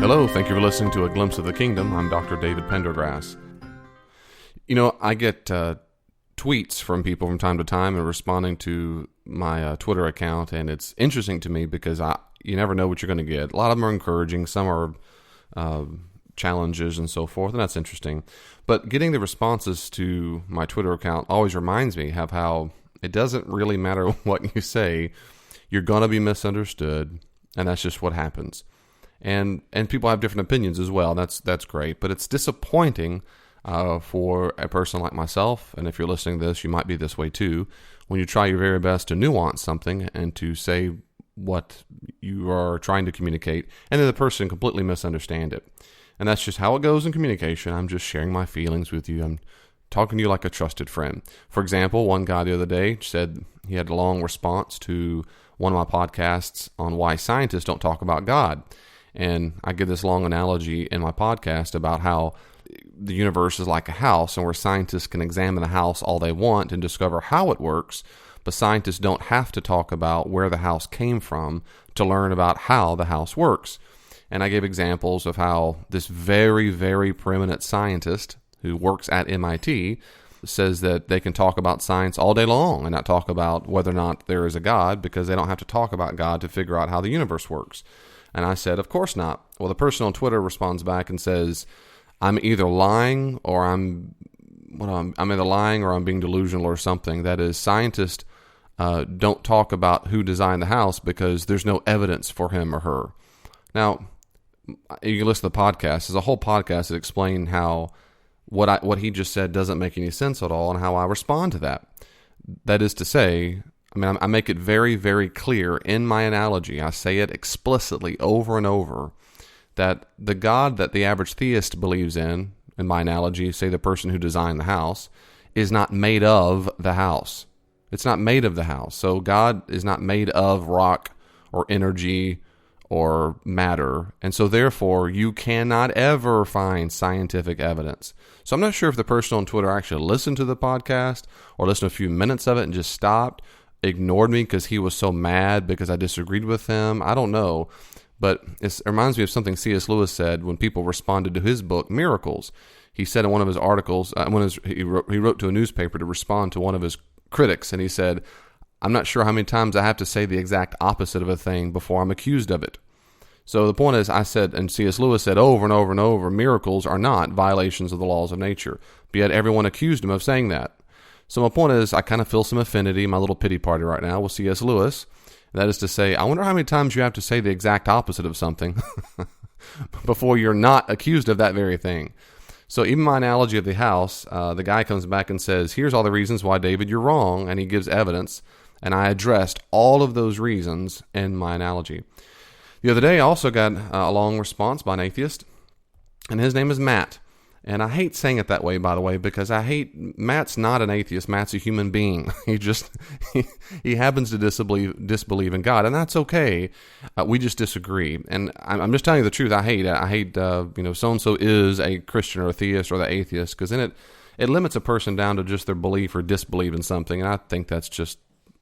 Hello, thank you for listening to A Glimpse of the Kingdom. I'm Dr. David Pendergrass. You know, I get tweets from people from time to time and responding to my Twitter account, and it's interesting to me because you never know what you're going to get. A lot of them are encouraging, some are challenges and so forth, and that's interesting. But getting the responses to my Twitter account always reminds me of how it doesn't really matter what you say. You're going to be misunderstood, and that's just what happens. And people have different opinions as well. That's great, but it's disappointing for a person like myself. And if you're listening to this, you might be this way too. When you try your very best to nuance something and to say what you are trying to communicate, and then the person completely misunderstand it. And that's just how it goes in communication. I'm just sharing my feelings with you. I'm talking to you like a trusted friend. For example, one guy the other day said he had a long response to one of my podcasts on why scientists don't talk about God. And I give this long analogy in my podcast about how the universe is like a house, and where scientists can examine a house all they want and discover how it works, but scientists don't have to talk about where the house came from to learn about how the house works. And I gave examples of how this very, very preeminent scientist who works at MIT says that they can talk about science all day long and not talk about whether or not there is a God, because they don't have to talk about God to figure out how the universe works. And I said, of course not. Well, the person on Twitter responds back and says, I'm either lying or I'm either lying or I'm being delusional or something. That is, scientists don't talk about who designed the house because there's no evidence for him or her. Now, you can listen to the podcast. There's a whole podcast that explains how what he just said doesn't make any sense at all and how I respond to that. That is to say, I make it very, very clear in my analogy. I say it explicitly over and over that the God that the average theist believes in my analogy, say the person who designed the house, is not made of the house. It's not made of the house. So God is not made of rock or energy or matter. And so therefore, you cannot ever find scientific evidence. So I'm not sure if the person on Twitter actually listened to the podcast or listened to a few minutes of it and just stopped, ignored me because he was so mad because I disagreed with him. I don't know. But it reminds me of something C.S. Lewis said when people responded to his book, Miracles. He said in one of his articles, he wrote to a newspaper to respond to one of his critics, and he said, I'm not sure how many times I have to say the exact opposite of a thing before I'm accused of it. So the point is, I said, and C.S. Lewis said over and over and over, miracles are not violations of the laws of nature. But yet everyone accused him of saying that. So my point is, I kind of feel some affinity, my little pity party right now with C.S. Lewis. That is to say, I wonder how many times you have to say the exact opposite of something before you're not accused of that very thing. So even my analogy of the house, the guy comes back and says, here's all the reasons why, David, you're wrong, and he gives evidence, and I addressed all of those reasons in my analogy. The other day, I also got a long response by an atheist, and his name is Matt. And I hate saying it that way, by the way, because Matt's not an atheist. Matt's a human being. He happens to disbelieve in God, and that's okay. We just disagree. And I'm just telling you the truth. I hate so-and-so is a Christian or a theist or the atheist, because then it limits a person down to just their belief or disbelief in something. And I think that's just,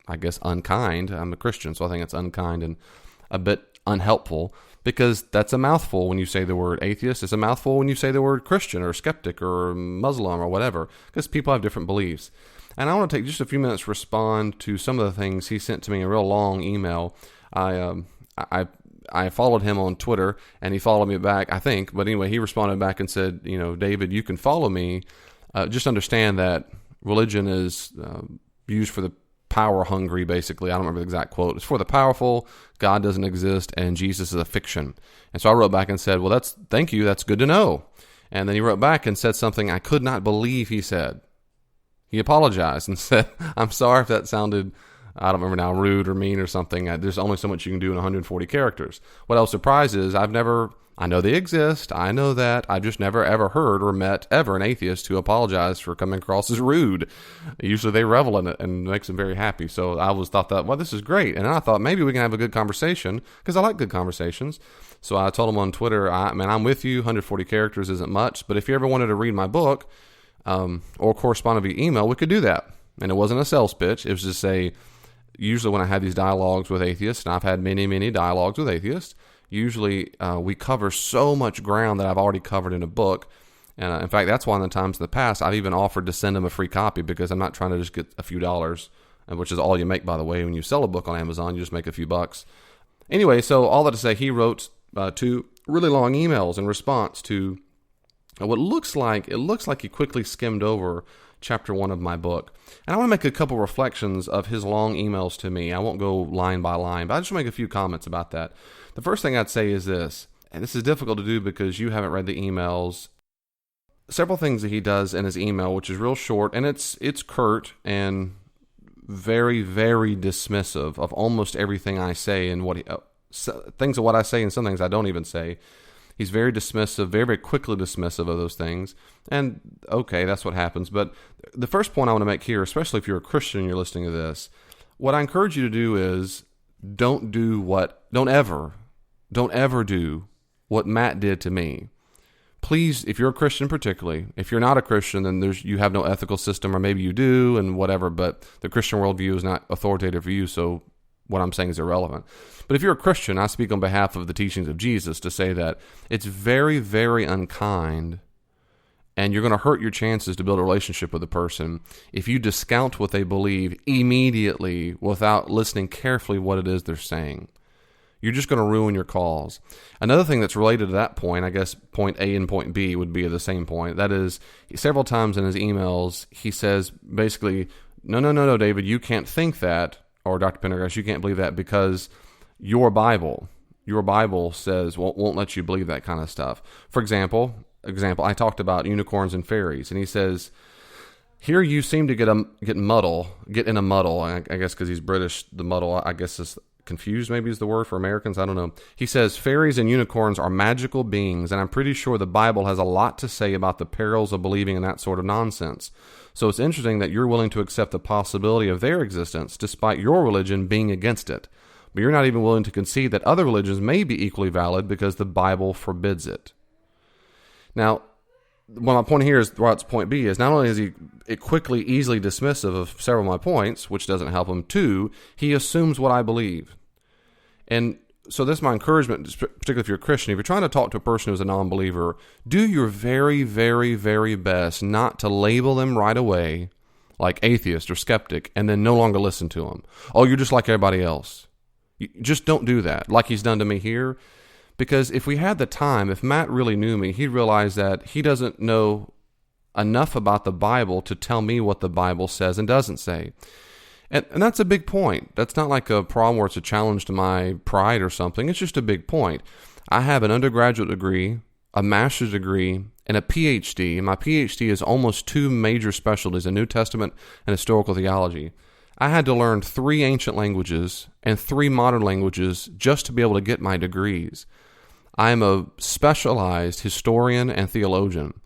I guess, unkind. I'm a Christian, so I think it's unkind and a bit unhelpful, because that's a mouthful when you say the word atheist. It's a mouthful when you say the word Christian or skeptic or Muslim or whatever, because people have different beliefs. And I want to take just a few minutes to respond to some of the things he sent to me in a real long email. I followed him on Twitter, and he followed me back, I think. But anyway, he responded back and said, David, you can follow me. Just understand that religion is used for the power hungry, basically. I don't remember the exact quote. It's for the powerful. God doesn't exist, and Jesus is a fiction. And so I wrote back and said, well, thank you. That's good to know. And then he wrote back and said something I could not believe he said. He apologized and said, I'm sorry if that sounded, I don't remember now, rude or mean or something. There's only so much you can do in 140 characters. What I was surprised is I know they exist. I know that. I've just never, ever heard or met ever an atheist who apologized for coming across as rude. Usually they revel in it and it makes them very happy. So I always thought that, well, this is great. And I thought maybe we can have a good conversation, because I like good conversations. So I told him on Twitter, I'm with you. 140 characters isn't much. But if you ever wanted to read my book or correspond via email, we could do that. And it wasn't a sales pitch. It was just usually when I have these dialogues with atheists, and I've had many, many dialogues with atheists, Usually we cover so much ground that I've already covered in a book. And in fact, that's one of the times in the past I've even offered to send them a free copy because I'm not trying to just get a few dollars, which is all you make, by the way. When you sell a book on Amazon, you just make a few bucks. Anyway, so all that to say, he wrote 2 really long emails in response to what looks like he quickly skimmed over chapter 1 of my book. And I want to make a couple reflections of his long emails to me. I won't go line by line, but I just want to make a few comments about that. The first thing I'd say is this, and this is difficult to do because you haven't read the emails. Several things that he does in his email, which is real short, and it's curt and very, very dismissive of almost everything I say and things of what I say and some things I don't even say. He's very dismissive, very, very quickly dismissive of those things. And okay, that's what happens. But the first point I want to make here, especially if you're a Christian and you're listening to this, what I encourage you to do is don't ever do what Matt did to me. Please, if you're a Christian particularly, if you're not a Christian, then you have no ethical system, or maybe you do and whatever, but the Christian worldview is not authoritative for you, so what I'm saying is irrelevant. But if you're a Christian, I speak on behalf of the teachings of Jesus to say that it's very, very unkind, and you're going to hurt your chances to build a relationship with a person if you discount what they believe immediately without listening carefully what it is they're saying. You're just going to ruin your cause. Another thing that's related to that point, I guess point A and point B would be the same point. That is, several times in his emails, he says basically, no, David, you can't think that, or Dr. Pendergrass, you can't believe that because your Bible says won't let you believe that kind of stuff. For example, I talked about unicorns and fairies, and he says, here you seem to get in a muddle. I guess because he's British, the muddle, I guess, is confused, maybe is the word for Americans. I don't know. He says fairies and unicorns are magical beings, and I'm pretty sure the Bible has a lot to say about the perils of believing in that sort of nonsense. So it's interesting that you're willing to accept the possibility of their existence despite your religion being against it. But you're not even willing to concede that other religions may be equally valid because the Bible forbids it. Now, well, my point here is, it's point B, is not only is he quickly, easily dismissive of several of my points, which doesn't help him, 2, he assumes what I believe. And so this is my encouragement, particularly if you're a Christian. If you're trying to talk to a person who's a non-believer, do your very, very, very best not to label them right away like atheist or skeptic and then no longer listen to them. Oh, you're just like everybody else. You just don't do that, like he's done to me here. Because if we had the time, if Matt really knew me, he'd realize that he doesn't know enough about the Bible to tell me what the Bible says and doesn't say. And that's a big point. That's not like a problem where it's a challenge to my pride or something. It's just a big point. I have an undergraduate degree, a master's degree, and a PhD. And my PhD is almost 2 major specialties, a New Testament and historical theology. I had to learn 3 ancient languages and 3 modern languages just to be able to get my degrees. I am a specialized historian and theologian.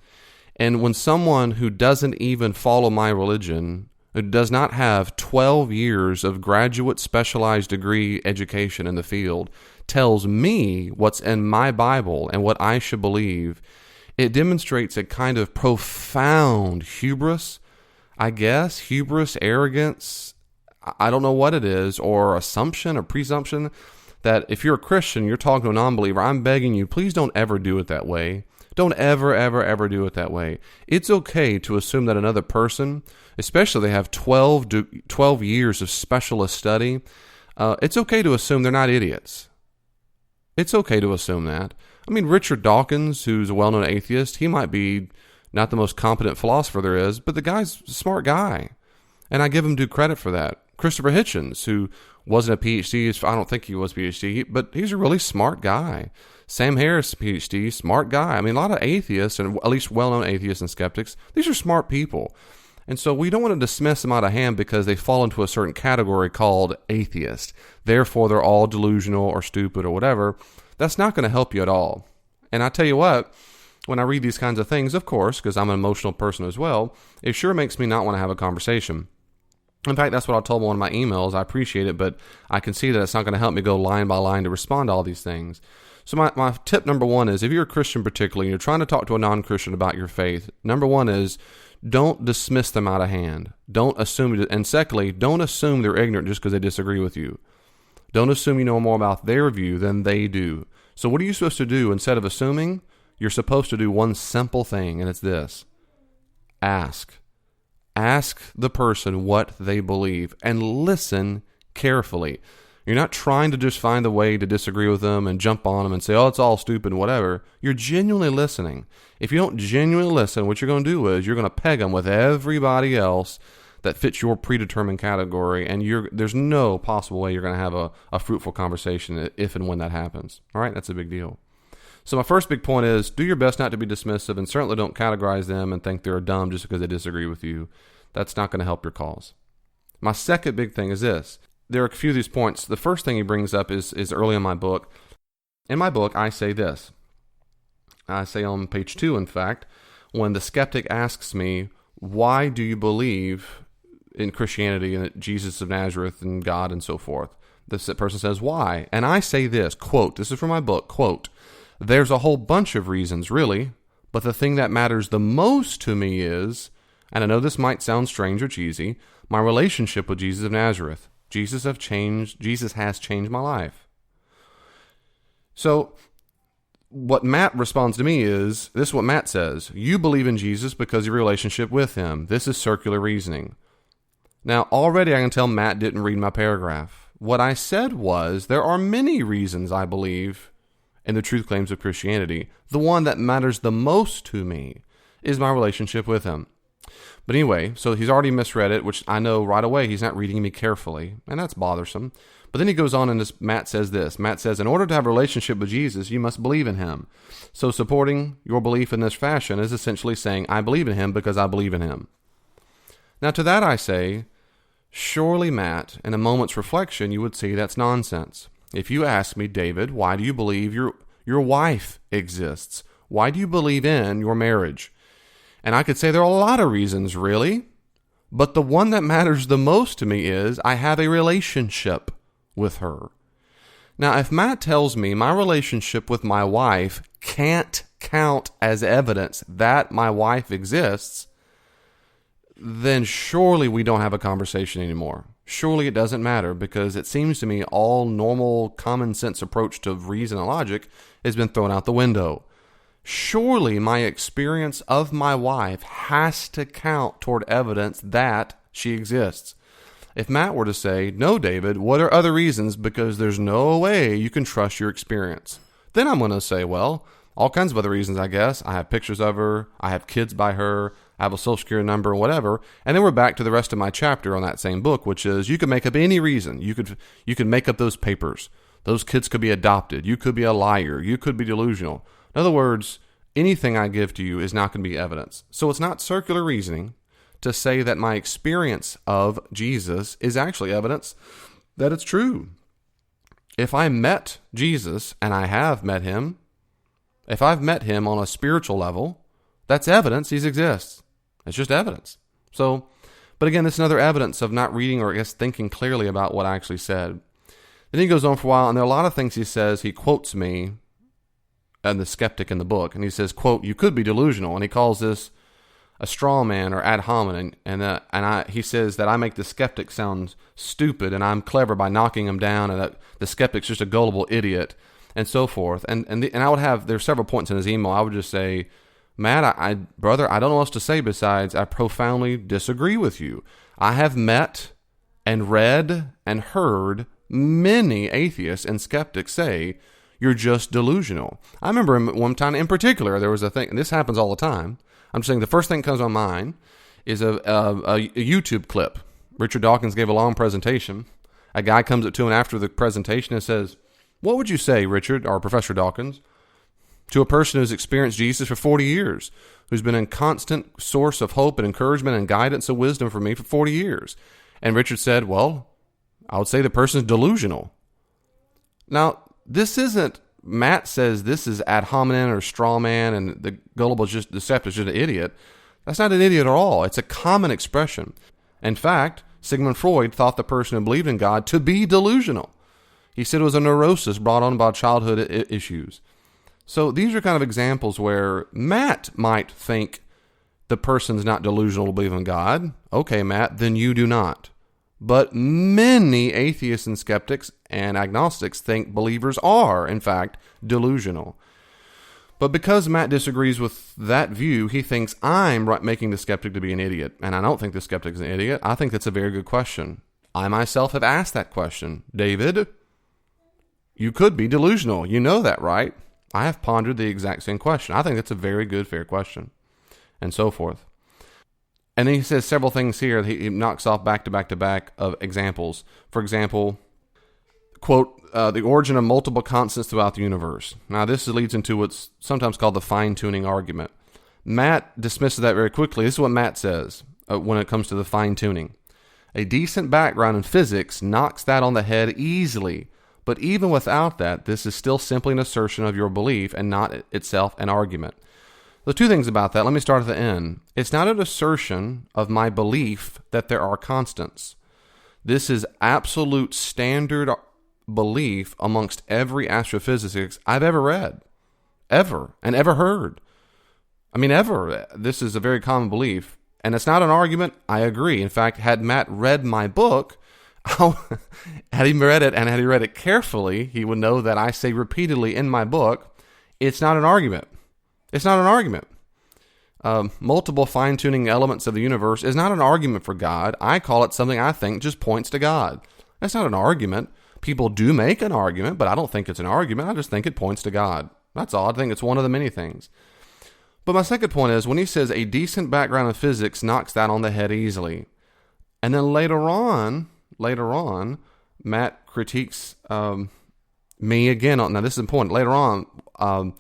And when someone who doesn't even follow my religion, who does not have 12 years of graduate specialized degree education in the field, tells me what's in my Bible and what I should believe, it demonstrates a kind of profound hubris, arrogance, I don't know what it is, or assumption or presumption, that if you're a Christian, you're talking to a non-believer, I'm begging you, please don't ever do it that way. Don't ever, ever, ever do it that way. It's okay to assume that another person, especially they have 12 years of specialist study, it's okay to assume they're not idiots. It's okay to assume that. I mean, Richard Dawkins, who's a well-known atheist, he might be not the most competent philosopher there is, but the guy's a smart guy, and I give him due credit for that. Christopher Hitchens, who wasn't a PhD, I don't think he was a PhD, but he's a really smart guy. Sam Harris, PhD, smart guy. I mean, a lot of atheists, and at least well-known atheists and skeptics, these are smart people. And so we don't want to dismiss them out of hand because they fall into a certain category called atheist. Therefore, they're all delusional or stupid or whatever. That's not going to help you at all. And I tell you what, when I read these kinds of things, of course, because I'm an emotional person as well, it sure makes me not want to have a conversation. In fact, that's what I told one of my emails. I appreciate it, but I can see that it's not going to help me go line by line to respond to all these things. So my tip number 1 is, if you're a Christian particularly, and you're trying to talk to a non-Christian about your faith, number 1 is, don't dismiss them out of hand. Don't assume, and secondly, don't assume they're ignorant just because they disagree with you. Don't assume you know more about their view than they do. So what are you supposed to do instead of assuming? You're supposed to do one simple thing, and it's this. Ask. Ask the person what they believe and listen carefully. You're not trying to just find a way to disagree with them and jump on them and say, oh, it's all stupid and whatever. You're genuinely listening. If you don't genuinely listen, what you're going to do is you're going to peg them with everybody else that fits your predetermined category, and there's no possible way you're going to have a fruitful conversation if and when that happens. All right? That's a big deal. So my first big point is do your best not to be dismissive, and certainly don't categorize them and think they're dumb just because they disagree with you. That's not going to help your cause. My second big thing is this. There are a few of these points. The first thing he brings up is early in my book. In my book, I say this. I say on page 2, in fact, when the skeptic asks me, why do you believe in Christianity and Jesus of Nazareth and God and so forth? This person says, why? And I say this, quote, this is from my book, quote, there's a whole bunch of reasons, really, but the thing that matters the most to me is, and I know this might sound strange or cheesy, my relationship with Jesus of Nazareth. Jesus has changed my life. So what Matt responds to me is, this is what Matt says, you believe in Jesus because of your relationship with him. This is circular reasoning. Now, already I can tell Matt didn't read my paragraph. What I said was, there are many reasons I believe in the truth claims of Christianity. The one that matters the most to me is my relationship with him. But anyway, so he's already misread it, which I know right away he's not reading me carefully, and that's bothersome. But then he goes on and Matt says this. Matt says, in order to have a relationship with Jesus, you must believe in him. So supporting your belief in this fashion is essentially saying, I believe in him because I believe in him. Now to that I say, surely, Matt, in a moment's reflection, you would see that's nonsense. If you ask me, David, why do you believe your wife exists? Why do you believe in your marriage? And I could say there are a lot of reasons, really. But the one that matters the most to me is I have a relationship with her. Now, if Matt tells me my relationship with my wife can't count as evidence that my wife exists, then surely we don't have a conversation anymore. Surely it doesn't matter, because it seems to me all normal common sense approach to reason and logic has been thrown out the window. Surely my experience of my wife has to count toward evidence that she exists. If Matt were to say, no, David, what are other reasons? Because there's no way you can trust your experience. Then I'm going to say, well, all kinds of other reasons, I guess. I have pictures of her. I have kids by her. I have a social security number, whatever. And then we're back to the rest of my chapter on that same book, which is you can make up any reason. You could make up those papers. Those kids could be adopted. You could be a liar. You could be delusional. In other words, anything I give to you is not going to be evidence. So it's not circular reasoning to say that my experience of Jesus is actually evidence that it's true. If I met Jesus, and I have met him, if I've met him on a spiritual level, that's evidence he exists. It's just evidence. So, but again, this is another evidence of not reading or I guess thinking clearly about what I actually said. Then he goes on for a while, and there are a lot of things he says. He quotes me and the skeptic in the book, and he says, quote, you could be delusional, and he calls this a straw man or ad hominem, and he says that I make the skeptic sound stupid, and I'm clever by knocking him down, and that the skeptic's just a gullible idiot, and so forth. And I would have, there's several points in his email, I would just say, Matt, brother, I don't know what else to say besides I profoundly disagree with you. I have met and read and heard many atheists and skeptics say, you're just delusional. I remember one time in particular, there was a thing, and this happens all the time. I'm just saying the first thing that comes to my mind is a YouTube clip. Richard Dawkins gave a long presentation. A guy comes up to him after the presentation and says, what would you say, Richard, or Professor Dawkins, to a person who's experienced Jesus for 40 years, who's been a constant source of hope and encouragement and guidance and wisdom for me for 40 years? And Richard said, well, I would say the person's delusional. Now, this isn't, Matt says this is ad hominem or straw man, and the gullible, just deceptive, is just an idiot. That's not an idiot at all. It's a common expression. In fact, Sigmund Freud thought the person who believed in God to be delusional. He said it was a neurosis brought on by childhood issues. So these are kind of examples where Matt might think the person's not delusional to believe in God. Okay, Matt, then you do not. but many atheists and skeptics and agnostics think believers are, in fact, delusional. But because Matt disagrees with that view, he thinks I'm making the skeptic to be an idiot. And I don't think the skeptic is an idiot. I think that's a very good question. I myself have asked that question. David, you could be delusional. You know that, right? I have pondered the exact same question. I think that's a very good, fair question. And so forth. And then he says several things here. He knocks off back to back to back of examples. For example, quote, the origin of multiple constants throughout the universe. Now, this leads into what's sometimes called the fine-tuning argument. Matt dismisses that very quickly. This is what Matt says when it comes to the fine-tuning. A decent background in physics knocks that on the head easily. But even without that, this is still simply an assertion of your belief and not itself an argument. The two things about that, let me start at the end. It's not an assertion of my belief that there are constants. This is absolute standard belief amongst every astrophysicist I've ever read, ever, and ever heard. I mean, ever. This is a very common belief, and it's not an argument. I agree. In fact, had Matt read my book, had he read it and had he read it carefully, he would know that I say repeatedly in my book, it's not an argument. It's not an argument. Multiple fine-tuning elements of the universe is not an argument for God. I call it something I think just points to God. That's not an argument. People do make an argument, but I don't think it's an argument. I just think it points to God. That's all. I think it's one of the many things. But my second point is when he says a decent background in physics knocks that on the head easily. And then later on, Matt critiques me again. Now, this is important. Later on,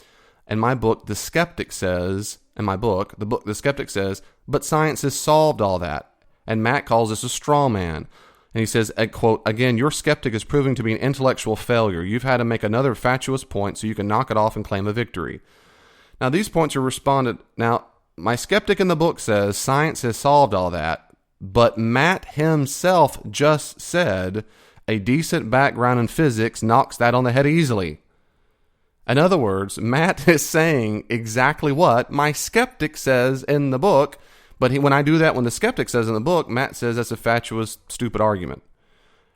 in my book, the skeptic says, the skeptic says, but science has solved all that. And Matt calls this a straw man. And he says, quote, again, your skeptic is proving to be an intellectual failure. You've had to make another fatuous point so you can knock it off and claim a victory. Now, these points are responded. Now, my skeptic in the book says science has solved all that, but Matt himself just said a decent background in physics knocks that on the head easily. In other words, Matt is saying exactly what my skeptic says in the book, but when I do that, when the skeptic says in the book, Matt says that's a fatuous, stupid argument.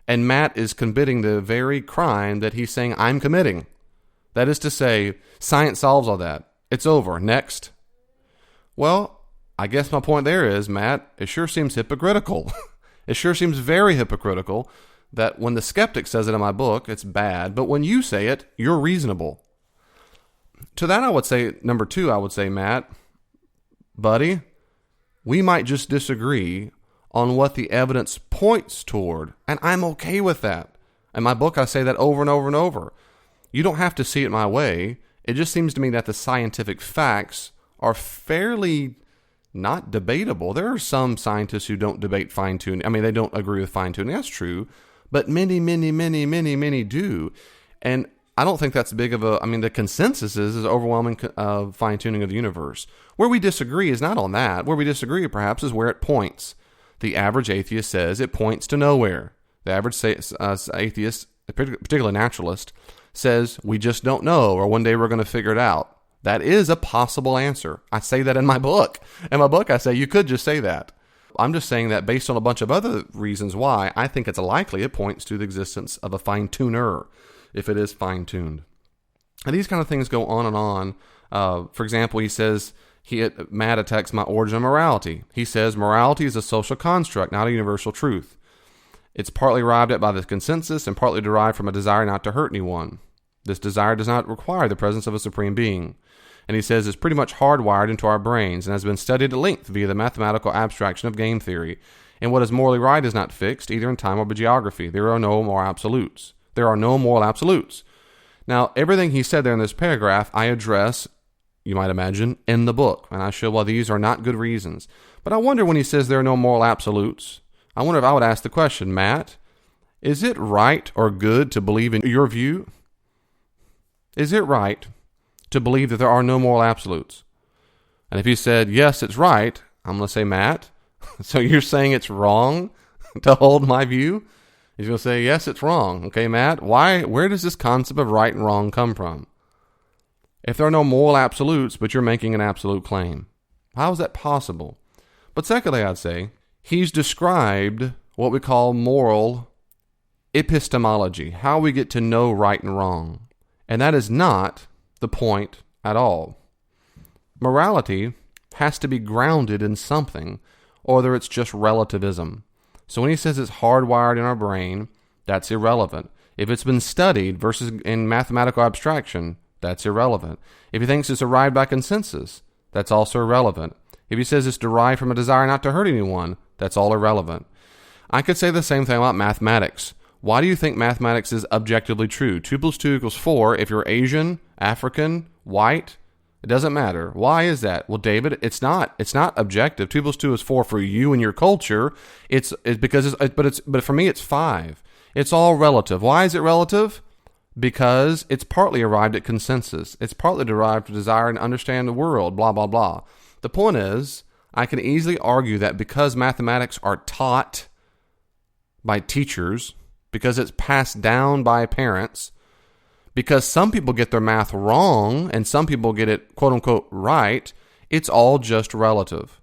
And Matt is committing the very crime that he's saying I'm committing. That is to say, science solves all that. It's over. Next. Well, I guess my point there is, Matt, it sure seems hypocritical. It sure seems very hypocritical that when the skeptic says it in my book, it's bad, but when you say it, you're reasonable. To that, I would say, number two, I would say, Matt, buddy, we might just disagree on what the evidence points toward, and I'm okay with that. In my book, I say that over and over and over. You don't have to see it my way. It just seems to me that the scientific facts are fairly not debatable. There are some scientists who don't debate fine-tuning. I mean, they don't agree with fine-tuning. That's true. But many do. And I don't think that's big of a, the consensus is overwhelming fine-tuning of the universe. Where we disagree is not on that. Where we disagree, perhaps, is where it points. The average atheist says it points to nowhere. The average atheist, particularly naturalist, says we just don't know, or one day we're going to figure it out. That is a possible answer. I say that in my book. In my book, I say you could just say that. I'm just saying that based on a bunch of other reasons why I think it's likely it points to the existence of a fine-tuner, if it is fine-tuned. And these kind of things go on and on. For example, he says, Matt attacks my origin of morality. He says morality is a social construct, not a universal truth. It's partly arrived at by the consensus and partly derived from a desire not to hurt anyone. This desire does not require the presence of a supreme being. And he says it's pretty much hardwired into our brains and has been studied at length via the mathematical abstraction of game theory. And what is morally right is not fixed, either in time or by geography. There are no moral absolutes. Now, everything he said there in this paragraph, I address, you might imagine, in the book. And I show why these are not good reasons. But I wonder when he says there are no moral absolutes, I wonder if I would ask the question, Matt, is it right or good to believe in your view? Is it right to believe that there are no moral absolutes? And if he said, yes, it's right, I'm going to say, Matt, so you're saying it's wrong to hold my view? He's going to say, yes, it's wrong. Okay, Matt, where does this concept of right and wrong come from? If there are no moral absolutes, but you're making an absolute claim, how is that possible? But secondly, I'd say, he's described what we call moral epistemology, how we get to know right and wrong. And that is not the point at all. Morality has to be grounded in something, or it's just relativism. So when he says it's hardwired in our brain, that's irrelevant. If it's been studied versus in mathematical abstraction, that's irrelevant. If he thinks it's arrived by consensus, that's also irrelevant. If he says it's derived from a desire not to hurt anyone, that's all irrelevant. I could say the same thing about mathematics. Why do you think mathematics is objectively true? 2 plus 2 equals 4 if you're Asian, African, white. It doesn't matter. Why is that? Well, David, it's not objective. 2 plus 2 is 4 for you and your culture. But for me, it's 5. It's all relative. Why is it relative? Because it's partly arrived at consensus. It's partly derived from desire and understand the world, blah, blah, blah. The point is, I can easily argue that because mathematics are taught by teachers, because it's passed down by parents, because some people get their math wrong and some people get it quote unquote right, it's all just relative.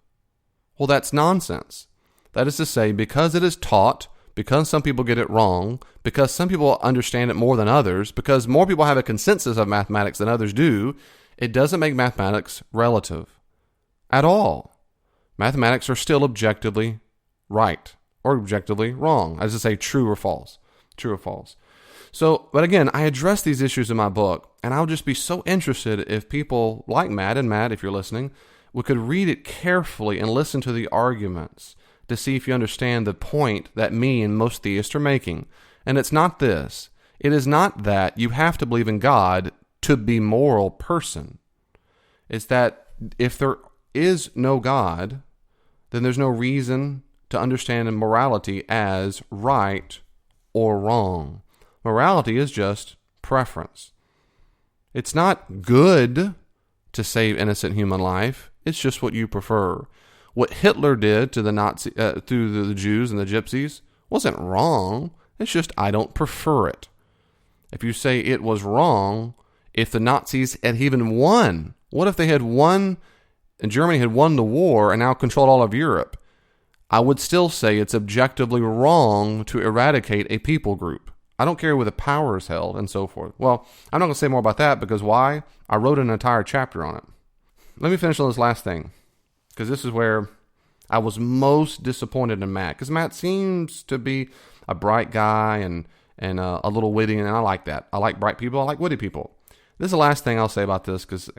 Well, that's nonsense. That is to say, because it is taught, because some people get it wrong, because some people understand it more than others, because more people have a consensus of mathematics than others do, it doesn't make mathematics relative at all. Mathematics are still objectively right or objectively wrong. As I say, true or false. True or false. So, but again, I address these issues in my book, and I'll just be so interested if people like Matt, and Matt, if you're listening, we could read it carefully and listen to the arguments to see if you understand the point that me and most theists are making. And it's not this. It is not that you have to believe in God to be a moral person. It's that if there is no God, then there's no reason to understand morality as right or wrong. Morality is just preference. It's not good to save innocent human life. It's just what you prefer. What Hitler did to the Jews and the Gypsies wasn't wrong. It's just I don't prefer it. If you say it was wrong, if the Nazis had even won, what if they had won and Germany had won the war and now controlled all of Europe? I would still say it's objectively wrong to eradicate a people group. I don't care where the power is held and so forth. Well, I'm not going to say more about that because why? I wrote an entire chapter on it. Let me finish on this last thing, because this is where I was most disappointed in Matt, because Matt seems to be a bright guy and a little witty, and I like that. I like bright people. I like witty people. This is the last thing I'll say about this, because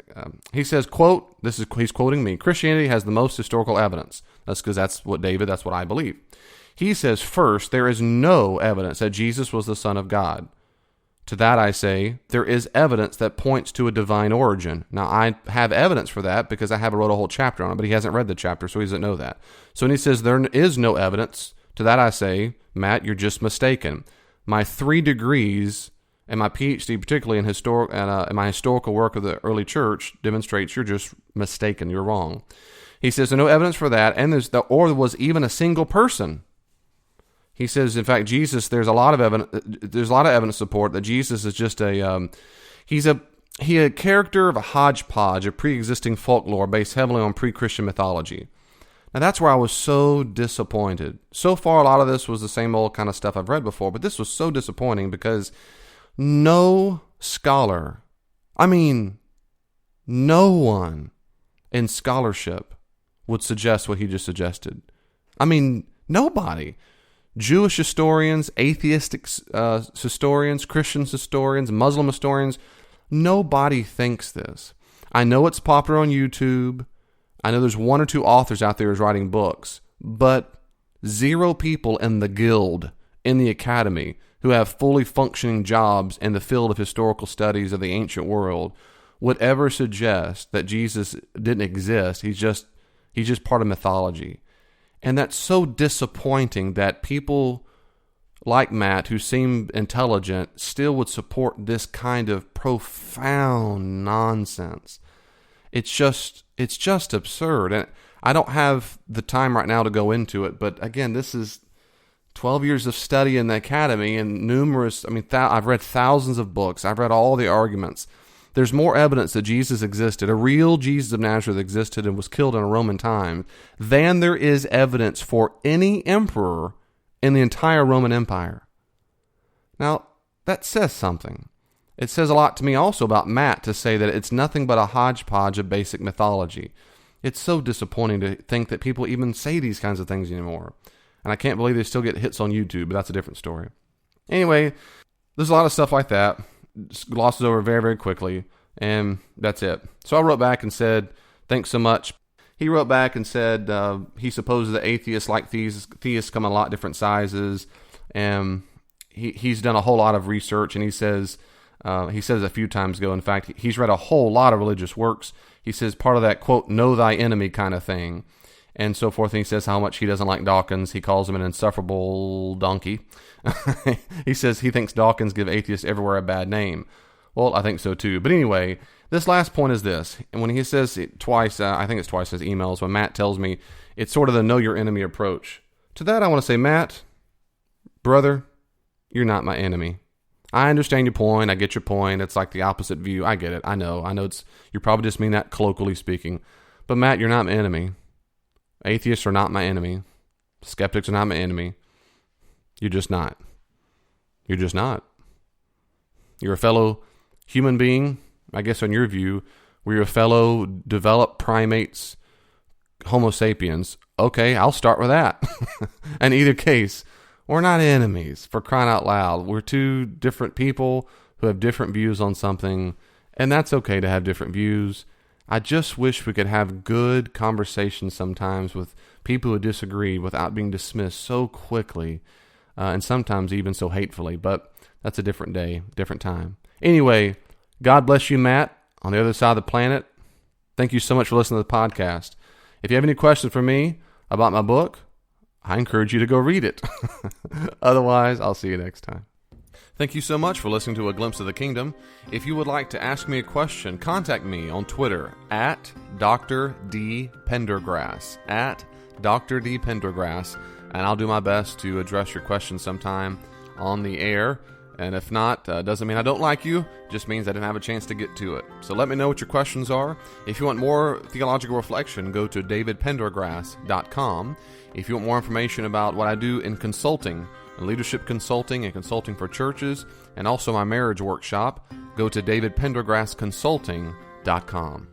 he says, quote, he's quoting me, Christianity has the most historical evidence. That's because that's what I believe. He says, first, there is no evidence that Jesus was the Son of God. To that I say, there is evidence that points to a divine origin. Now, I have evidence for that because I wrote a whole chapter on it, but he hasn't read the chapter, so he doesn't know that. So when he says there is no evidence, to that I say, Matt, you're just mistaken. My 3 degrees and my PhD, particularly in my historical work of the early church, demonstrates you're just mistaken. You're wrong. He says there's no evidence for that, and there was even a single person. He says, in fact, Jesus. There's a lot of evidence. There's a lot of evidence support that Jesus is just he's a character of a hodgepodge of pre-existing folklore based heavily on pre-Christian mythology. Now that's where I was so disappointed. So far, a lot of this was the same old kind of stuff I've read before, but this was so disappointing because no scholar, no one in scholarship would suggest what he just suggested. Nobody. Jewish historians, atheistic historians, Christian historians, Muslim historians, nobody thinks this. I know it's popular on YouTube. I know there's 1 or 2 authors out there who's writing books, but 0 people in the guild, in the academy, who have fully functioning jobs in the field of historical studies of the ancient world would ever suggest that Jesus didn't exist. He's just part of mythology. And that's so disappointing that people like Matt, who seem intelligent, still would support this kind of profound nonsense. It's just absurd. And I don't have the time right now to go into it, but again, this is 12 years of study in the academy and numerous, I've read thousands of books. I've read all the arguments. There's more evidence that Jesus existed, a real Jesus of Nazareth existed and was killed in a Roman time, than there is evidence for any emperor in the entire Roman Empire. Now, that says something. It says a lot to me also about Matt to say that it's nothing but a hodgepodge of basic mythology. It's so disappointing to think that people even say these kinds of things anymore. And I can't believe they still get hits on YouTube, but that's a different story. Anyway, there's a lot of stuff like that. Just glosses over very, very quickly, and that's it. So I wrote back and said, thanks so much. He wrote back and said he supposes that atheists like theists come in a lot of different sizes, and he's done a whole lot of research, and he says a few times ago, in fact, he's read a whole lot of religious works. He says part of that, quote, know thy enemy kind of thing, and so forth. And he says how much he doesn't like Dawkins. He calls him an insufferable donkey. He says he thinks Dawkins give atheists everywhere a bad name. Well, I think so too. But anyway, this last point is this. And when he says it twice, I think it's twice in his emails, when Matt tells me it's sort of the know your enemy approach. To that, I want to say, Matt, brother, you're not my enemy. I understand your point. I get your point. It's like the opposite view. I get it. I know you probably just mean that colloquially speaking. But Matt, you're not my enemy. Atheists are not my enemy. Skeptics are not my enemy. You're just not. You're just not. You're a fellow human being. I guess on your view, we're a fellow developed primates, Homo sapiens. Okay, I'll start with that. In either case, we're not enemies, for crying out loud. We're two different people who have different views on something, and that's okay to have different views. I just wish we could have good conversations sometimes with people who disagree without being dismissed so quickly, and sometimes even so hatefully, but that's a different day, different time. Anyway, God bless you, Matt, on the other side of the planet. Thank you so much for listening to the podcast. If you have any questions for me about my book, I encourage you to go read it. Otherwise, I'll see you next time. Thank you so much for listening to A Glimpse of the Kingdom. If you would like to ask me a question, contact me on Twitter at Dr. D. Pendergrass, at Dr. D. Pendergrass, and I'll do my best to address your question sometime on the air. And if not, doesn't mean I don't like you, just means I didn't have a chance to get to it. So let me know what your questions are. If you want more theological reflection, go to davidpendergrass.com. If you want more information about what I do in consulting, leadership consulting and consulting for churches, and also my marriage workshop, go to davidpendergrassconsulting.com.